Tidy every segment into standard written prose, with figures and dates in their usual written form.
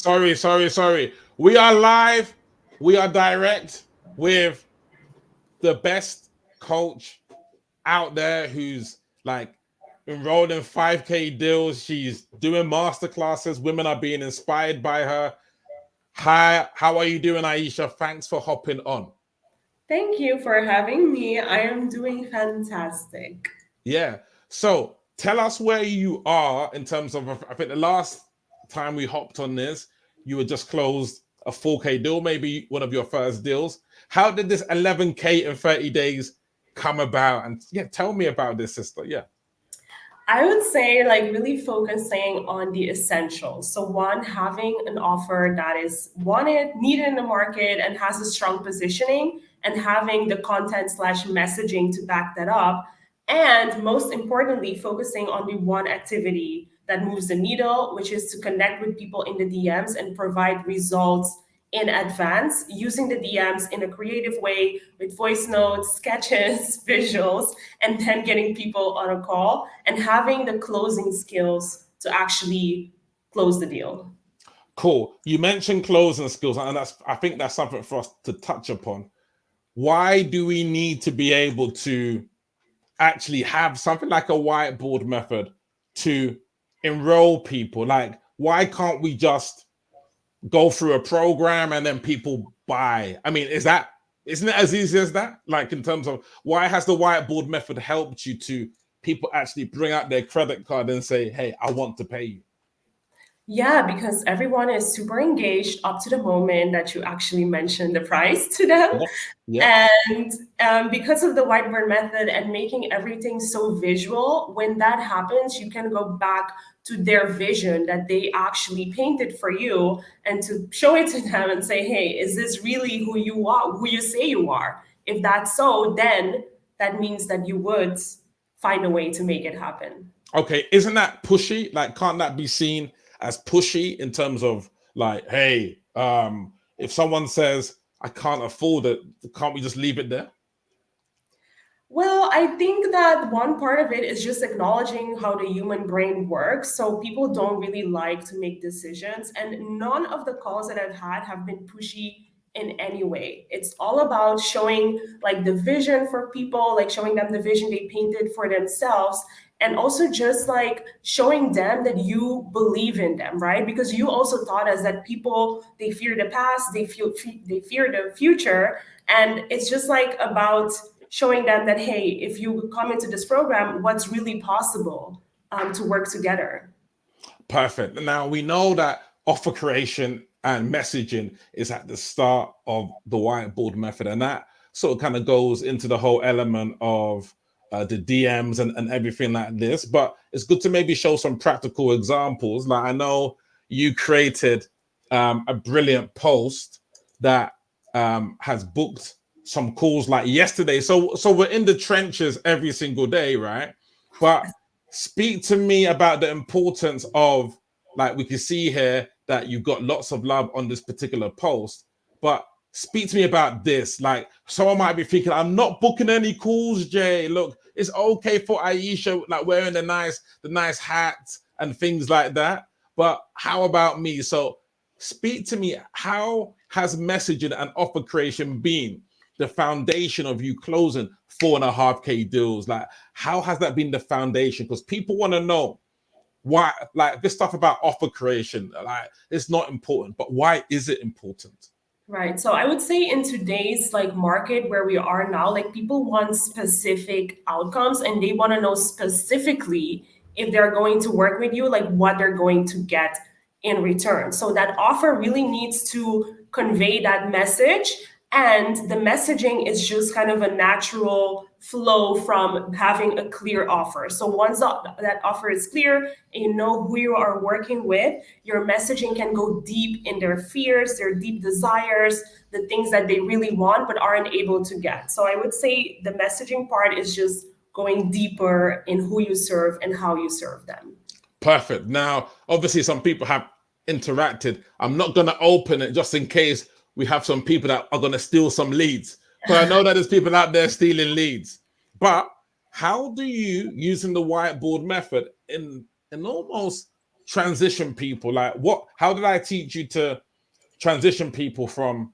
Sorry. We are live. We are direct with the best coach out there who's like enrolled in 5K deals. She's doing master classes. Women are being inspired by her. Hi, how are you doing, Aisha? Thanks for hopping on. Thank you for having me. I am doing fantastic. Yeah. So tell us where you are in terms of, I think the last time we hopped on this, you had just closed a 4K deal, maybe one of your first deals. How did this 11K in 30 days come about? And yeah, tell me about this, sister. Yeah. I would say, like, really focusing on the essentials. So, one, having an offer that is wanted, needed in the market, and has a strong positioning, and having the content slash messaging to back that up. And most importantly, focusing on the one activity that moves the needle, which is to connect with people in the DMs and provide results in advance using the DMs in a creative way with voice notes, sketches, visuals, and then getting people on a call and having the closing skills to actually close the deal. Cool. You mentioned closing skills, and I think that's something for us to touch upon. Why do we need to be able to actually have something like a whiteboard method to enroll people? Like, why can't we just go through a program and then people buy? I mean, isn't it as easy as that? Like, in terms of why has the whiteboard method helped you to people actually bring out their credit card and say, hey, I want to pay you? Yeah, because everyone is super engaged up to the moment that you actually mention the price to them. Yeah. Yeah. And because of the whiteboard method and making everything so visual, when that happens, you can go back to their vision that they actually painted for you and to show it to them and say, hey, is this really who you are, who you say you are? If that's so, then that means that you would find a way to make it happen. Okay, isn't that pushy? Like, can't that be seen as pushy in terms of like, hey, if someone says I can't afford it, can't we just leave it there? Well, I think that one part of it is just acknowledging how the human brain works. So people don't really like to make decisions. And none of the calls that I've had have been pushy in any way. It's all about showing like the vision for people, like showing them the vision they painted for themselves. And also just like showing them that you believe in them, right? Because you also taught us that people, they fear the past, they fear the future. And it's just like about showing them that, hey, if you come into this program, what's really possible to work together. Perfect. Now we know that offer creation and messaging is at the start of the whiteboard method, and that sort of kind of goes into the whole element of the DMs and everything like this. But it's good to maybe show some practical examples. Like, I know you created a brilliant post that has booked some calls like yesterday. So we're in the trenches every single day, right? But speak to me about the importance of, like, we can see here that you've got lots of love on this particular post, but speak to me about this. Like, someone might be thinking, I'm not booking any calls, Jay. Look, it's okay for Aisha, like wearing the nice hat and things like that. But how about me? So speak to me. How has messaging and offer creation been the foundation of you closing 4.5K deals? Like, how has that been the foundation? Because people want to know why, like, this stuff about offer creation, like, it's not important, but why is it important? Right. So I would say in today's like market where we are now, like people want specific outcomes and they want to know specifically if they're going to work with you, like what they're going to get in return. So that offer really needs to convey that message. And the messaging is just kind of a natural flow from having a clear offer. So once that offer is clear and you know who you are working with, your messaging can go deep in their fears, their deep desires, the things that they really want but aren't able to get. So I would say the messaging part is just going deeper in who you serve and how you serve them. Perfect. Now, obviously, some people have interacted. I'm not going to open it just in case we have some people that are going to steal some leads, because I know that there's people out there stealing leads. But how do you, using the whiteboard method in almost transition people? Like, how did I teach you to transition people from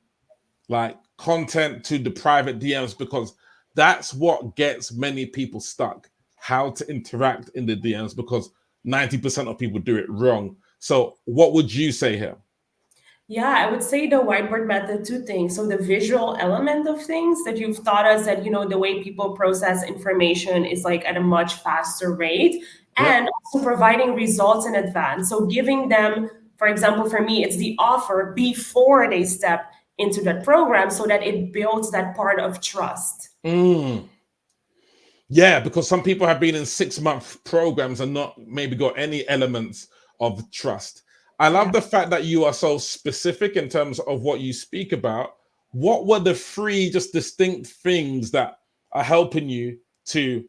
like content to the private DMs? Because that's what gets many people stuck. How to interact in the DMs, because 90% of people do it wrong. So, what would you say here? Yeah, I would say the whiteboard method, two things. So the visual element of things that you've taught us that, the way people process information is like at a much faster rate, Yeah. and also providing results in advance. So giving them, for example, for me, it's the offer before they step into that program so that it builds that part of trust. Mm. Yeah, because some people have been in 6-month programs and not maybe got any elements of trust. I love Yeah. the fact that you are so specific in terms of what you speak about. What were the three just distinct things that are helping you to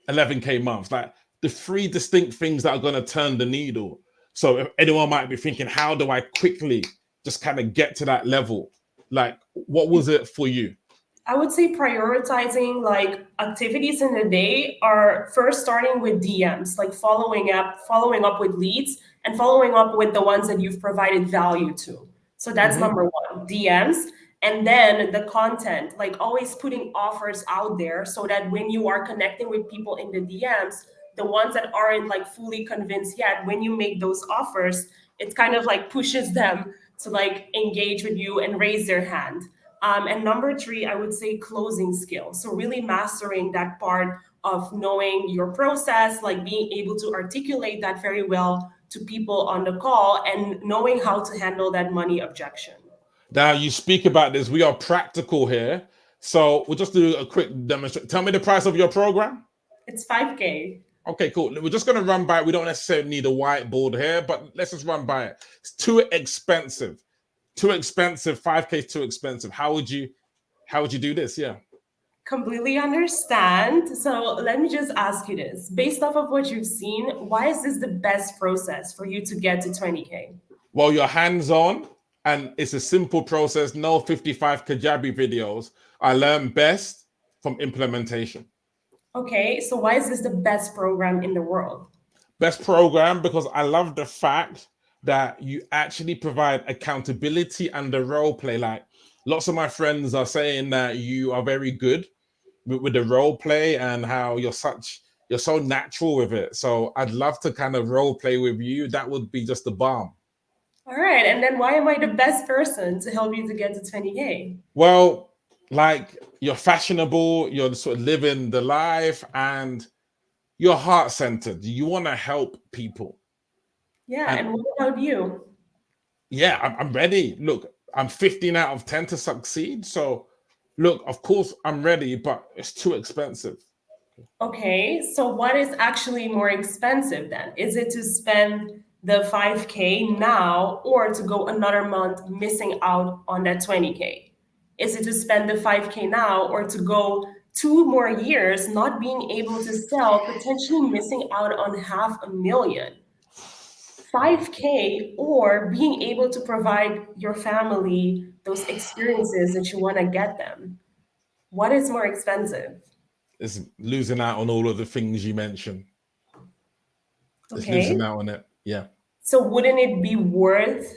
11K months? Like the three distinct things that are going to turn the needle. So if anyone might be thinking, how do I quickly just kind of get to that level? Like, what was it for you? I would say prioritizing like activities in the day are first starting with DMs, like following up with leads and following up with the ones that you've provided value to. So that's Mhm. number one, DMs. And then the content, like always putting offers out there so that when you are connecting with people in the DMs, the ones that aren't like fully convinced yet, when you make those offers, it kind of like pushes them to like engage with you and raise their hand. And number three, I would say closing skills. So really mastering that part of knowing your process, like being able to articulate that very well to people on the call and knowing how to handle that money objection. Now you speak about this. We are practical here. So we'll just do a quick demonstration. Tell me the price of your program. It's 5K. Okay, cool. We're just going to run by it. We don't necessarily need a whiteboard here, but let's just run by it. It's too expensive. Too expensive. 5K is too expensive. How would you do this? Yeah. Completely understand. So let me just ask you this. Based off of what you've seen, why is this the best process for you to get to 20K? Well, you're hands-on and it's a simple process. No 55 Kajabi videos. I learn best from implementation. Okay, so why is this the best program in the world? Best program because I love the fact that you actually provide accountability and the role play. Like lots of my friends are saying that you are very good with the role play and how you're so natural with it. So I'd love to kind of role play with you. That would be just the bomb. All right, and then why am I the best person to help you to get to 20K? Well, like you're fashionable, you're sort of living the life, and you're heart centered. You want to help people. Yeah, And and what about you? yeah, I'm ready. Look, I'm 15 out of 10 to succeed. So, look, of course, I'm ready, but it's too expensive. Okay, so what is actually more expensive then? Is it to spend the 5K now or to go another month missing out on that 20K? Is it to spend the 5K now or to go 2 more years not being able to sell, potentially missing out on 500,000? 5K or being able to provide your family those experiences that you want to get them? What is more expensive? It's losing out on all of the things you mentioned. It's Okay. losing out on it. Yeah. So wouldn't it be worth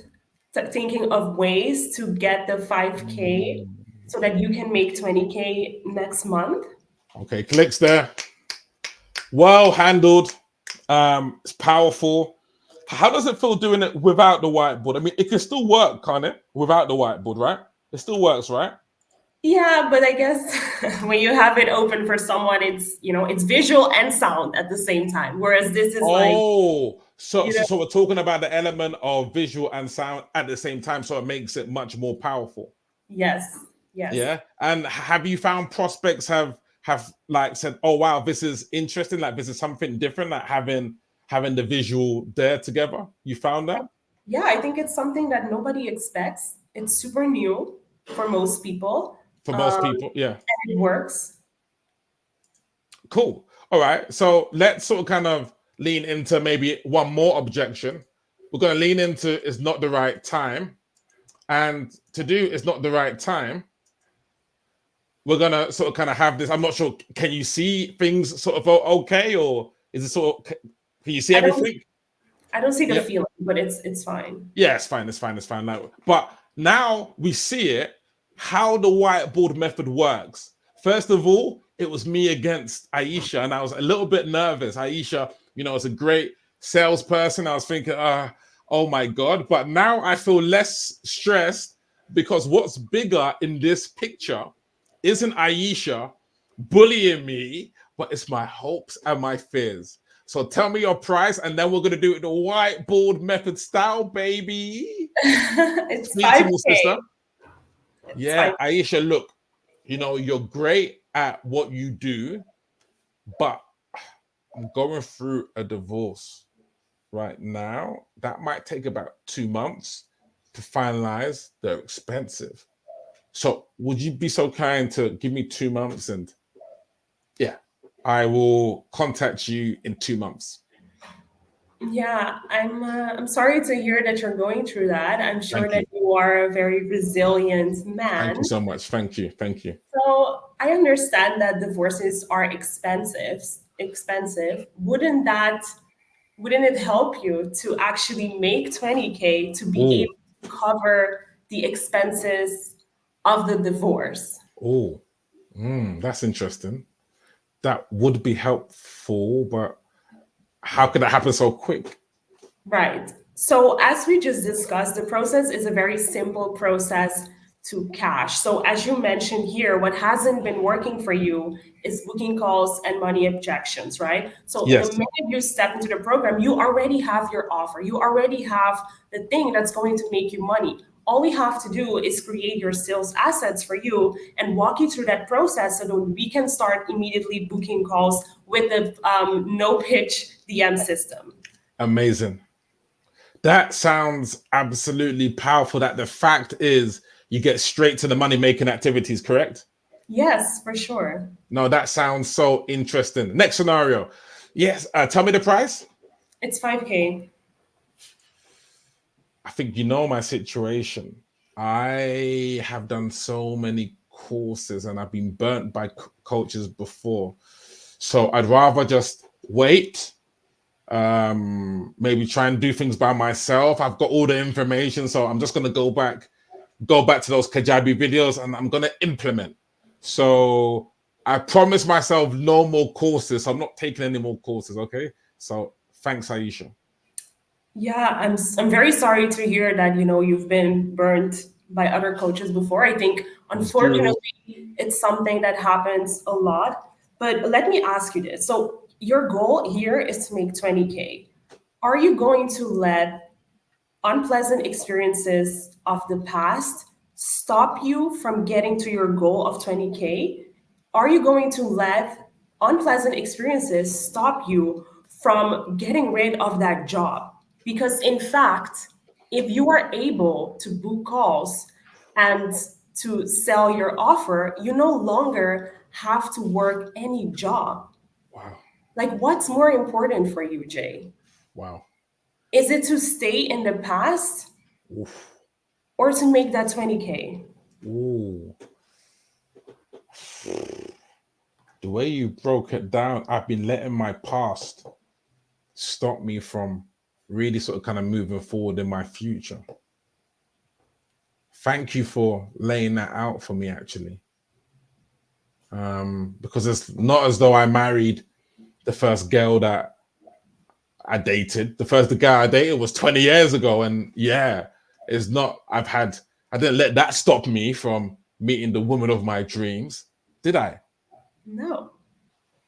thinking of ways to get the 5K Mm. so that you can make 20K next month? Okay, clicks there. Well handled. It's powerful. How does it feel doing it without the whiteboard? I mean, it can still work, can't it? Without the whiteboard, right? It still works, right? Yeah, but I guess when you have it open for someone, it's visual and sound at the same time. Whereas this is like, Oh, so, you so know, so we're talking about the element of visual and sound at the same time, so it makes it much more powerful. yes, yes. Yeah. And have you found prospects have like said, "Oh wow, this is interesting. Like this is something different." Like having the visual there together. You found that Yeah, I think it's something that nobody expects. It's super new for most people. for most Um, people. Yeah. and it works. Cool. All right. So let's sort of kind of lean into maybe one more objection. We're going to lean into it's not the right time. And to do it's not the right time, we're going to sort of kind of have this. I'm not sure. Can you see things sort of okay? Or is it sort of, can you see I don't everything? I don't see the Yeah, feeling, but it's fine. yeah, it's fine, it's fine, it's fine. Like, but now we see it, how the whiteboard method works. First of all, it was me against Aisha, and I was a little bit nervous. Aisha, is a great salesperson. I was thinking, oh my God. But now I feel less stressed because what's bigger in this picture isn't Aisha bullying me, but it's my hopes and my fears. So tell me your price, and then we're gonna do it the whiteboard method style, baby. It's Speak to me, 5K. sister. It's Yeah, 5. Aisha, look, you're great at what you do, but I'm going through a divorce right now. That might take about 2 months to finalize. They're expensive. So would you be so kind to give me 2 months, and yeah, I will contact you in 2 months. Yeah, I'm sorry to hear that you're going through that. I'm sure Thank that you. you are a very resilient Thank you man. so much. Thank you. Thank you. So I understand that divorces are expensive. Expensive. Wouldn't it help you to actually make 20K to be Oh, able to cover the expenses of the divorce? oh, that's interesting. That would be helpful, but how could that happen so quick? Right. So, as we just discussed, the process is a very simple process to cash. So, as you mentioned here, what hasn't been working for you is booking calls and money objections, right? So, the Yes, minute you step into the program, you already have your offer, you already have the thing that's going to make you money. All we have to do is create your sales assets for you and walk you through that process so that we can start immediately booking calls with the no pitch DM system. amazing. That sounds absolutely powerful. That the fact is you get straight to the money making activities, correct? Yes, for sure. No, that sounds so interesting. Next scenario. Yes, tell me the price. It's 5K. I think you know my situation. I have done so many courses and I've been burnt by coaches before. So I'd rather just wait, maybe try and do things by myself. I've got all the information, so I'm just gonna go back to those Kajabi videos and I'm gonna implement. So I promised myself no more courses. So I'm not taking any more courses, okay? So thanks, Aisha. Yeah, I'm very sorry to hear that, you've been burned by other coaches before. I think These gurus. unfortunately it's something that happens a lot. But let me ask you this. So your goal here is to make 20K. Are you going to let unpleasant experiences of the past stop you from getting to your goal of 20K? Are you going to let unpleasant experiences stop you from getting rid of that job? Because, in fact, if you are able to book calls and to sell your offer, you no longer have to work any job. Wow. Like, what's more important for you, Jay? Wow. Is it to stay in the past Oof. or to make that 20K? Ooh. The way you broke it down, I've been letting my past stop me from really sort of kind of moving forward in my future. Thank you for laying that out for me, actually. Because it's not as though I married the first girl that I dated. The first guy I dated was 20 years ago. And yeah, it's not, I didn't let that stop me from meeting the woman of my dreams, did I? No.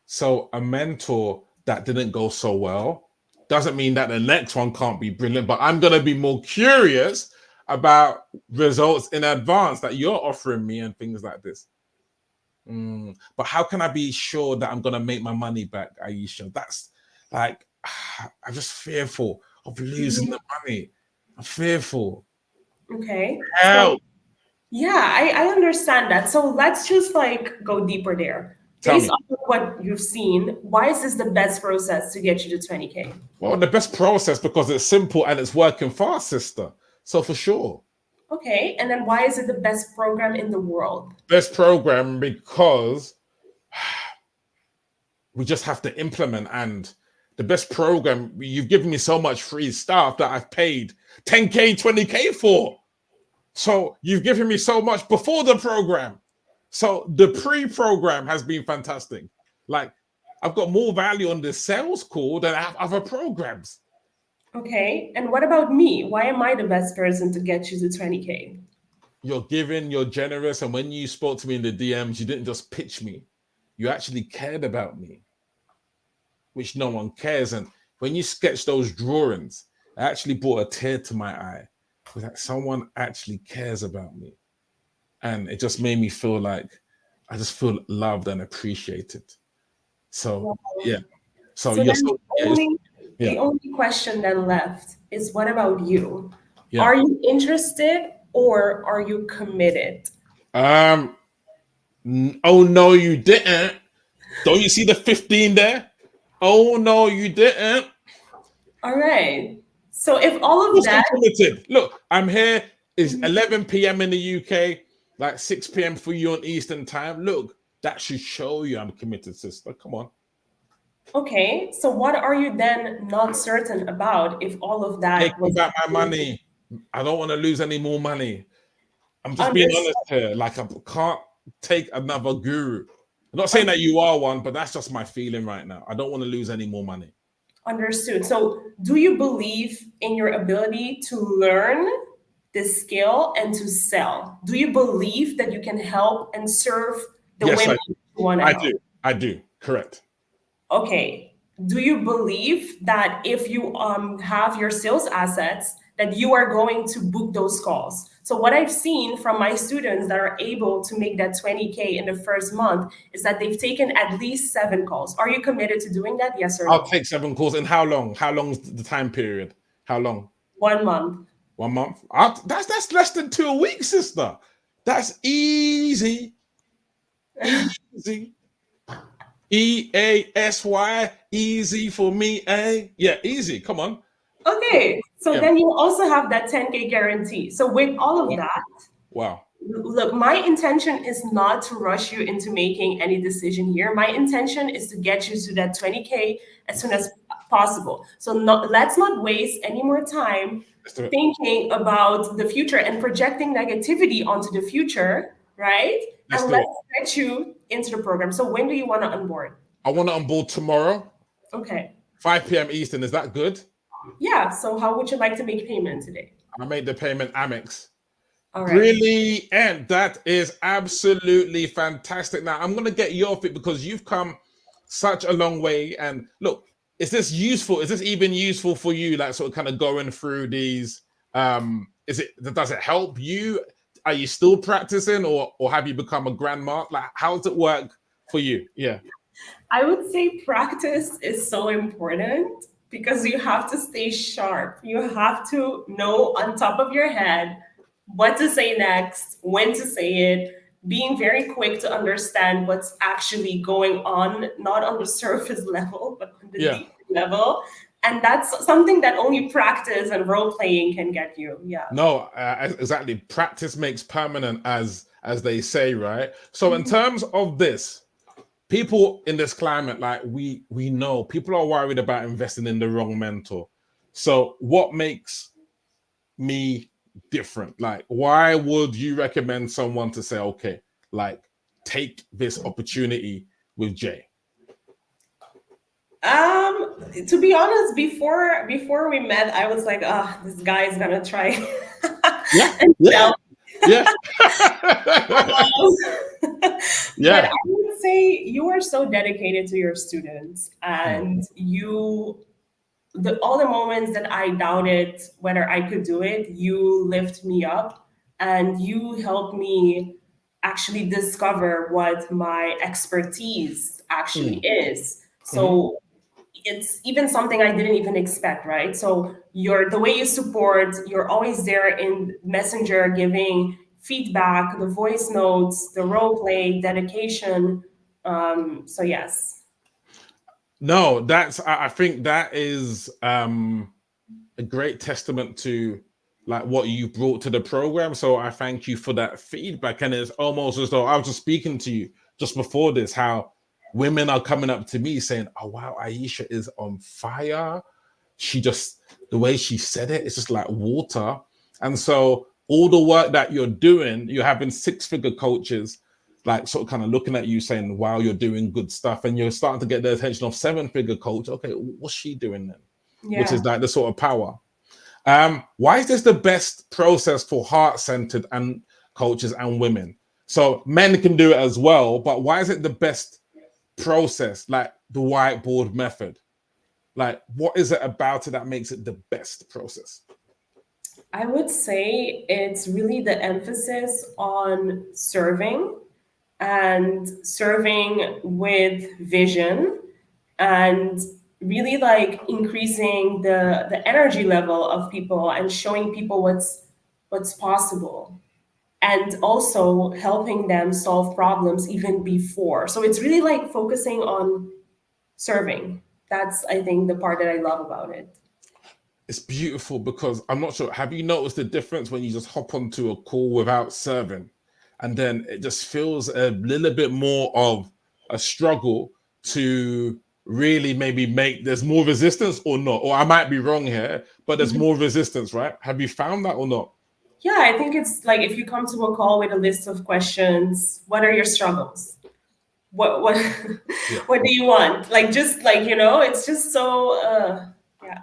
So a mentor that didn't go so well doesn't mean that the next one can't be brilliant, but I'm going to be more curious about results in advance that you're offering me and things like this. But how can I be sure that I'm going to make my money back, Aisha? That's like, I'm just fearful of losing Mhm. the money. I'm fearful. Okay. So, Help. yeah, I understand that. So let's just like go deeper there. Tell Based me. on what you've seen, why is this the best process to get you to 20K? Well, the best process because it's simple and it's working fast, sister. So for sure. Okay. And then why is it the best program in the world? Best program because we just have to implement and the best program. You've given me so much free stuff that I've paid 10K, 20K for. So you've given me so much before the program. So the pre-program has been fantastic. Like, I've got more value on this sales call than I have other programs. Okay. And what about me? Why am I the best person to get you to 20K? You're giving, you're generous, and when you spoke to me in the DMs, you didn't just pitch me. You actually cared about me, which no one cares. And when you sketch those drawings, it actually brought a tear to my eye. That someone actually cares about me. And it just made me feel like I just feel loved and appreciated. So yeah. So So you're then so the only question then left is, what about you? yeah. Are you interested or are you committed? Oh no, you didn't. Don't you see the 15 there? Oh no, you didn't. All right. So if all of What's that, committed? Look, I'm here. It's 11 p.m. in the UK, like 6 p.m. for you on Eastern time. Look, that should show you I'm committed, sister. Come on. okay, so what are you then not certain about if all of Take that was back my money. I don't want to lose any more money. I'm just being understood? honest here. Like, I can't take another guru. I'm not saying that you are one, but that's just my feeling right now. I don't want to lose any more money. Understood. So, do you believe in your ability to learn the skill and to sell? Do you believe that you can help and serve the Yes, women you want to I help? do. I do. Correct. Okay. Do you believe that if you have your sales assets, that you are going to book those calls? So what I've seen from my students that are able to make that 20K in the first month is that they've taken at least 7 calls. Are you committed to doing that? Yes or I'll no? take 7 calls. And how long? How long's the time period? How long? 1 month. 1 month? That's less than 2 weeks, sister. That's easy. Easy. EASY. Easy for me, eh? Yeah, easy. Come on. Okay, so Yeah. then you also have that 10K guarantee. So with all of that, Wow. look, my intention is not to rush you into making any decision here. My intention is to get you to that 20K as soon as possible. So let's not waste any more time Let's do it. thinking about the future and projecting negativity onto the future, right? Let's And do let's it. get you into the program. So when do you want to onboard? I want it on board tomorrow, Okay. 5 p.m. Eastern. Is that good? Yeah. So how would you like to make payment today? I made the payment Amex. All right. Brilliant. That is absolutely fantastic. Now, I'm going to get you off it because you've come such a long way. And look, is this useful? Is this even useful for you? Like, sort of kind of going through these. Does it help you? Are you still practicing or have you become a grandma? Like, how does it work for you? Yeah. I would say practice is so important because you have to stay sharp. You have to know on top of your head what to say next, when to say it, being very quick to understand what's actually going on, not on the surface level, but on the Yeah. deep level. And that's something that only practice and role playing can get you. Yeah. No, exactly. Practice makes permanent, as they say, right? So in terms of this, people in this climate, like we know, people are worried about investing in the wrong mentor. So what makes me different? Like, why would you recommend someone to say, okay, like, take this opportunity with Jay? To be honest, before we met, I was like, this guy is gonna try Yeah, and yeah, sell. yeah. But I Yeah, would say you are so dedicated to your students, and all the moments that I doubted whether I could do it, you lift me up and you help me actually discover what my expertise actually is. Mhm. So it's even something I didn't even expect, right? So the way you support, you're always there in Messenger giving feedback, the voice notes, the role play, dedication. So yes. No, I think that is a great testament to like what you brought to the program. So I thank you for that feedback. And it's almost as though I was just speaking to you just before this, how women are coming up to me saying, "Oh wow, Aisha is on fire. She just the way she said it, it's just like water." And so all the work that you're doing, you're having six-figure coaches like sort of kind of looking at you saying, "Wow, you're doing good stuff," and you're starting to get the attention of seven-figure coach. Okay, what's she doing then? Which is Yeah. like the sort of power. Why is this the best process for heart-centered and coaches and women? So men can do it as well, but why is it the best process, like the whiteboard method? Like, what is it about it that makes it the best process? I would say it's really the emphasis on serving and serving with vision and really like increasing the energy level of people and showing people what's possible and also helping them solve problems even before. So it's really like focusing on serving. That's I think the part that I love about it. It's beautiful because I'm not sure. Have you noticed the difference when you just hop onto a call without serving? And then it just feels a little bit more of a struggle to really maybe make there's more resistance or not. Or I might be wrong here, but there's more resistance, right? Have you found that or not? Yeah, I think it's like if you come to a call with a list of questions, what are your struggles? What Yeah. what do you want? Like just like, it's just so yeah.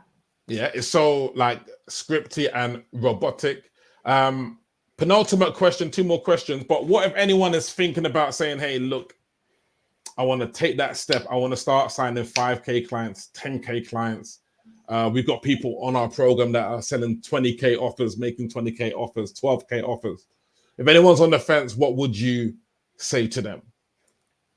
Yeah, it's so like scripty and robotic. Penultimate question, two more questions. But what if anyone is thinking about saying, "Hey, look, I want to take that step. I want to start signing 5K clients, 10K clients." We've got people on our program that are selling 20K offers, making 20K offers, 12K offers. If anyone's on the fence, what would you say to them?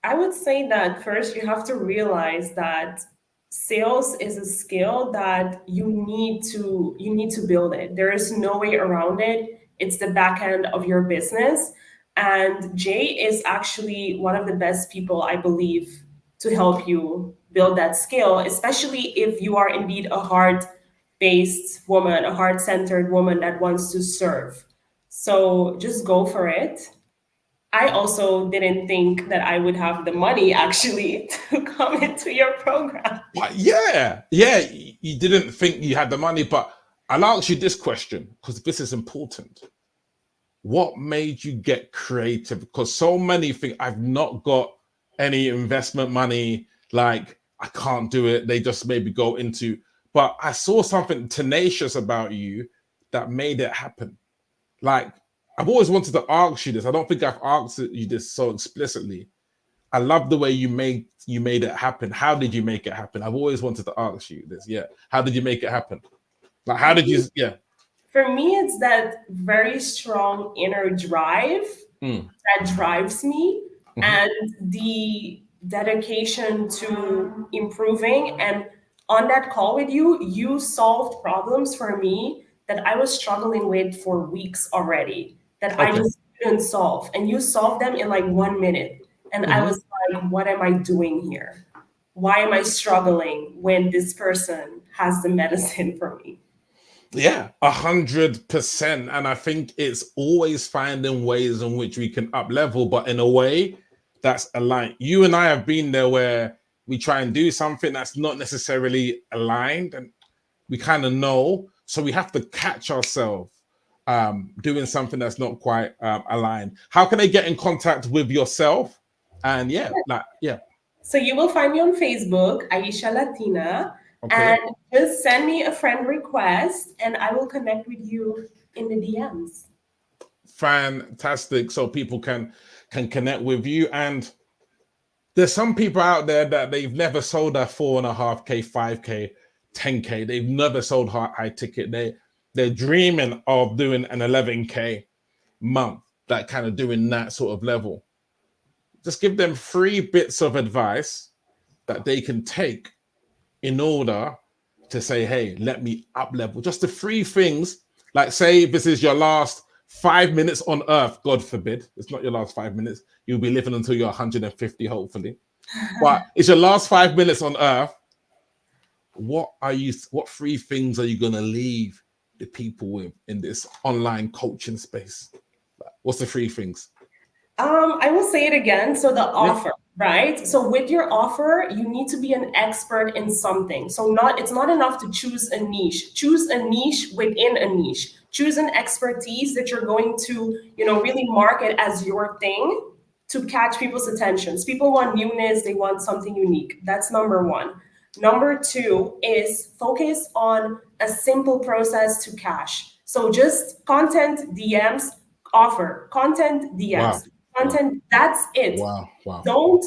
I would say that first you have to realize that sales is a skill that you need to build it. There is no way around it. It's the back end of your business. And Jay is actually one of the best people I believe to help you build that skill, especially if you are indeed a heart-based woman, a heart-centered woman that wants to serve. So just go for it. I also didn't think that I would have the money actually to come into your program. But yeah, you didn't think you had the money, but I'll ask you this question because this is important. What made you get creative? Because so many think I've not got any investment money, like I can't do it. They just maybe go into, but I saw something tenacious about you that made it happen. Like I've always wanted to ask you this. I don't think I've asked you this so explicitly. I love the way you made it happen. How did you make it happen? I've always wanted to ask you this. Yeah. How did you make it happen? Like how I did you think yeah. for me, it's that very strong inner drive Mm, that drives me mhm, and the dedication to improving. And on that call with you, you solved problems for me that I was struggling with for weeks already that I okay. just couldn't solve. And you solved them in like 1 minute. And I Mhm. was like, what am I doing here? Why am I struggling when this person has the medicine for me? Yeah, 100%. And I think it's always finding ways in which we can up level, but in a way that's aligned. You and I have been there where we try and do something that's not necessarily aligned, and we kind of know. So we have to catch ourselves doing something that's not quite aligned. How can they get in contact with yourself? And yeah, like, yeah, So you will find me on Facebook, Aisha Latina, okay. and just send me a friend request and I will connect with you in the DMs. Fantastic. So people can connect with you. And there's some people out there that they've never sold a 4.5K, 5K, 10K. They've never sold high ticket. They're dreaming of doing an 11K month, that kind of doing that sort of level. Just give them 3 bits of advice that they can take in order to say, hey, let me up level. Just the 3 things. Like, say this is your last 5 minutes on earth, God forbid. It's not your last 5 minutes. You'll be living until you're 150, hopefully. But it's your last 5 minutes on earth. What 3 things are you gonna leave the people with in this online coaching space? What's the 3 things? I will say it again. So the Yeah. offer. right? So with your offer, you need to be an expert in something. So it's not enough to choose a niche. Choose a niche within a niche. Choose an expertise that you're going to, really market as your thing to catch people's attentions. People want newness, they want something unique. That's number one. Number two is focus on a simple process to cash. So just content, DMs, offer, content, Wow. DMs, content, that's it. Wow. Wow. Don't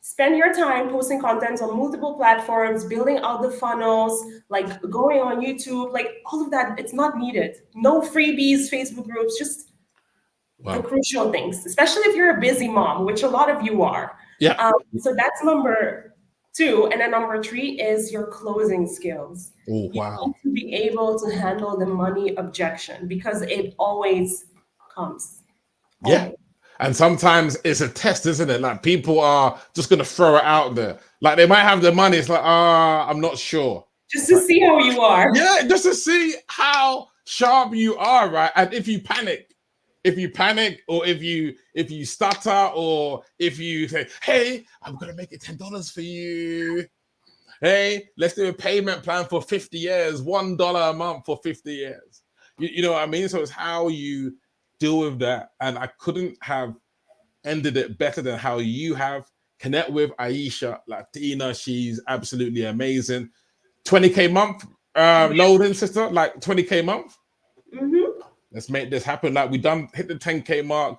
spend your time posting content on multiple platforms, building out the funnels, like going on YouTube, like all of that. It's not needed. No freebies, Facebook groups, just the Wow. crucial things, especially if you're a busy mom, which a lot of you are. Yeah. So that's number two. And then number three is your closing skills. Oh, You wow. need to be able to handle the money objection because it always comes. Yeah. Always. And sometimes it's a test, isn't it? Like people are just gonna throw it out there. Like they might have the money. It's like, I'm not sure. Just to see how you are. Yeah, just to see how sharp you are, right? And if you panic, or if you stutter, or if you say, "Hey, I'm gonna make it $10 for you. Hey, let's do a payment plan for 50 years, $1 a month for 50 years." You know what I mean? So it's how you deal with that. And I couldn't have ended it better than how you have. Connect with Aisha Latina. She's absolutely amazing. 20K month loading, sister, like 20K month. Mm-hmm. Let's make this happen. Like we done hit the 10K mark,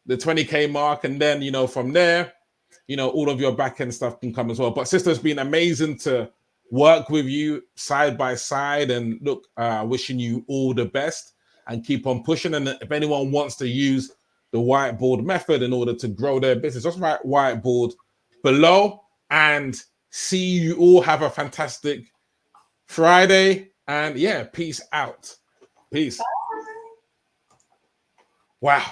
the 20K mark, and then from there, all of your back end stuff can come as well. But sister, it's been amazing to work with you side by side. And look, wishing you all the best and keep on pushing. And if anyone wants to use the whiteboard method in order to grow their business, just write whiteboard below. And see you all. Have a fantastic Friday. And yeah, peace out. Peace. Wow.